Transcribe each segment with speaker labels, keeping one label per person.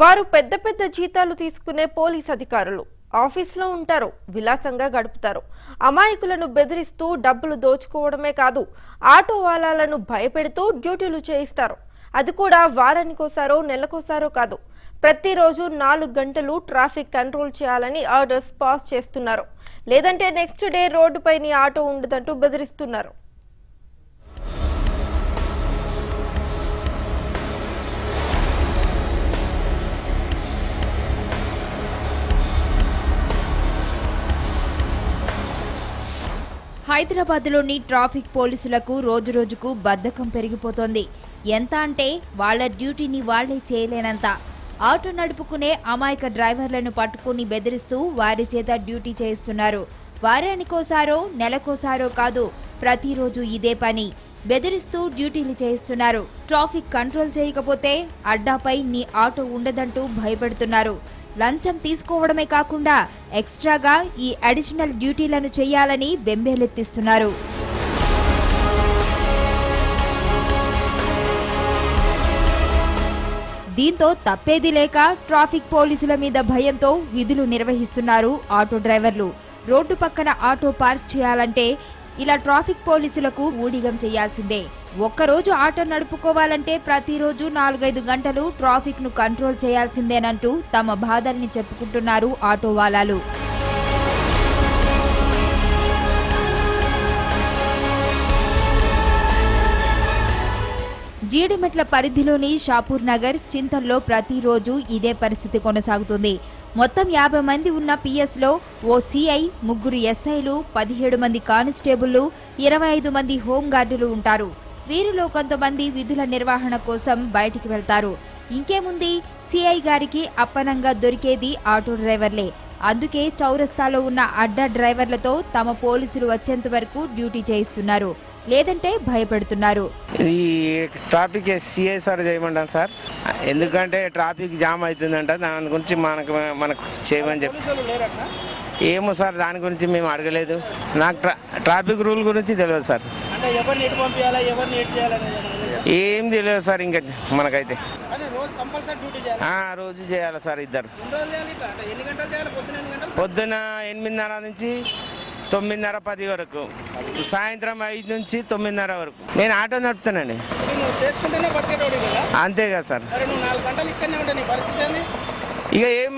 Speaker 1: వారు పెద్ద పెద్ద జీతాలు తీసుకునే పోలీస్ అధికారులు ఆఫీస్లో ఉంటారు, విలాసంగా గడుపుతారు. అమాయకులను బెదిరిస్తూ డబ్బులు దోచుకోవడమే కాదు, ఆటో వాలాలను భయపెడుతూ డ్యూటీలు చేయిస్తారు. అది కూడా వారానికోసారో నెలకోసారో కాదు, ప్రతిరోజు 4 గంటలు ట్రాఫిక్ కంట్రోల్ చేయాలని ఆర్డర్స్ పాస్ చేస్తున్నారు. లేదంటే నెక్స్ట్ డే రోడ్డుపైని ఆటో ఉండదంటూ బెదిరిస్తున్నారు.
Speaker 2: హైదరాబాద్లోని ట్రాఫిక్ పోలీసులకు రోజురోజుకు బద్ధకం పెరిగిపోతోంది. ఎంత అంటే వాళ్ల డ్యూటీని వాళ్లే చేయలేనంత. ఆటో నడుపుకునే అమాయక డ్రైవర్లను పట్టుకుని బెదిరిస్తూ వారి చేత డ్యూటీ చేయిస్తున్నారు. వారానికోసారో నెలకోసారో కాదు, ప్రతిరోజు ఇదే పని. బెదిరిస్తూ డ్యూటీలు చేయిస్తున్నారు. ట్రాఫిక్ కంట్రోల్ చేయకపోతే అడ్డాపై నీ ఆటో ఉండదంటూ భయపెడుతున్నారు. లంచం తీసుకోవడమే కాకుండా ఎక్స్ట్రాగా ఈ అడిషనల్ డ్యూటీలను చేయాలని బెంబేలెత్తిస్తున్నారు. దీంతో తప్పేది లేక ట్రాఫిక్ పోలీసుల మీద భయంతో విధులు నిర్వహిస్తున్నారు ఆటో డ్రైవర్లు. రోడ్డు పక్కన ఆటో పార్క్ చేయాలంటే ఇలా ట్రాఫిక్ పోలీసులకు ఊడిగం చేయాల్సిందే. ఒక్కరోజు ఆటో నడుపుకోవాలంటే ప్రతిరోజు 4-5 గంటలు ట్రాఫిక్ ను కంట్రోల్ చేయాల్సిందేనంటూ తమ బాధల్ని చెప్పుకుంటున్నారు ఆటో వాలాలు. జీడిమెట్ల పరిధిలోని షాపూర్ నగర్, చింతల్లో ప్రతిరోజు ఇదే పరిస్థితి కొనసాగుతుంది. మొత్తం 50 మంది ఉన్న పిఎస్ లో ఓ సిఐ, 3 ఎస్ఐలు, 17 మంది కానిస్టేబుళ్లు, 25 మంది హోంగార్డులు ఉంటారు. వీరిలో కొంతమంది విధుల నిర్వహణ కోసం బయటికి వెళ్తారు. ఇంకేముంది, సిఐ గారికి అప్పనంగా దొరికేది ఆటో డ్రైవర్లే. అందుకే చౌరస్తాలో ఉన్న అడ్డా డ్రైవర్లతో తమ పోలీసులు వచ్చేంత వరకు డ్యూటీ చేయిస్తున్నారు. లేదంటే భయపెడుతున్నారు.
Speaker 3: ఈ ట్రాఫిక్ సిఐ సార్ చేయమంటాను సార్, ఎందుకంటే ట్రాఫిక్ జామ్ అవుతుందంట, దాని గురించి మనకు చేయమని చెప్పి. ఏమో సార్, దాని గురించి మేము అడగలేదు. నాకు ట్రాఫిక్ రూల్ గురించి తెలియదు సార్. ఏం తెలియదు సార్ ఇంకా మనకైతే. రోజు చేయాలి సార్, ఇద్దరు. పొద్దున 8:30 నుంచి 9:30-10 వరకు, సాయంత్రం 5 నుంచి 9:30 వరకు. నేను ఆటో నడుపుతానండి. అంతే కదా సార్. ఇక ఏం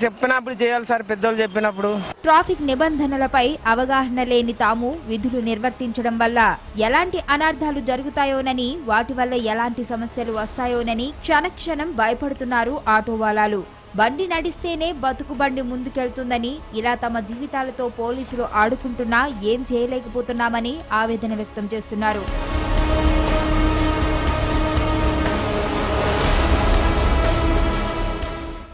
Speaker 3: చెప్పినప్పుడు చేయాలి సార్, పెద్దోళ్ళు చెప్పినప్పుడు.
Speaker 2: ట్రాఫిక్ నిబంధనలపై అవగాహన లేని తాము విధులు నిర్వర్తించడం వల్ల ఎలాంటి అనర్థాలు జరుగుతాయోనని, వాటి వల్ల ఎలాంటి సమస్యలు వస్తాయోనని క్షణక్షణం భయపడుతున్నారు ఆటో వాలాలు. బండి నడిస్తేనే బతుకు బండి ముందుకెళ్తుందని, ఇలా తమ జీవితాలతో పోలీసులు ఆడుకుంటున్నా ఏం చేయలేకపోతున్నామని ఆవేదన వ్యక్తం చేస్తున్నారు.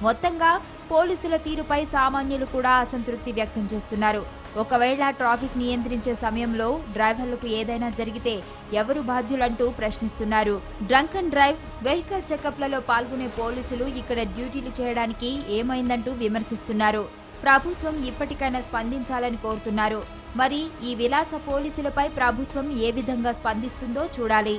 Speaker 2: మొత్తంగా పోలీసుల తీరుపై సామాన్యులు కూడా అసంతృప్తి వ్యక్తం చేస్తున్నారు. ఒకవేళ ట్రాఫిక్ నియంత్రించే సమయంలో డ్రైవర్లకు ఏదైనా జరిగితే ఎవరు బాధ్యులంటూ ప్రశ్నిస్తున్నారు. డ్రంక్ అండ్ డ్రైవ్, వెహికల్ చెకప్లలో పాల్గొనే పోలీసులు ఇక్కడ డ్యూటీలు చేయడానికి ఏమైందంటూ విమర్శిస్తున్నారు. ప్రభుత్వం ఇప్పటికైనా స్పందించాలని కోరుతున్నారు. మరి ఈ విలాస పోలీసులపై ప్రభుత్వం ఏ విధంగా స్పందిస్తుందో చూడాలి.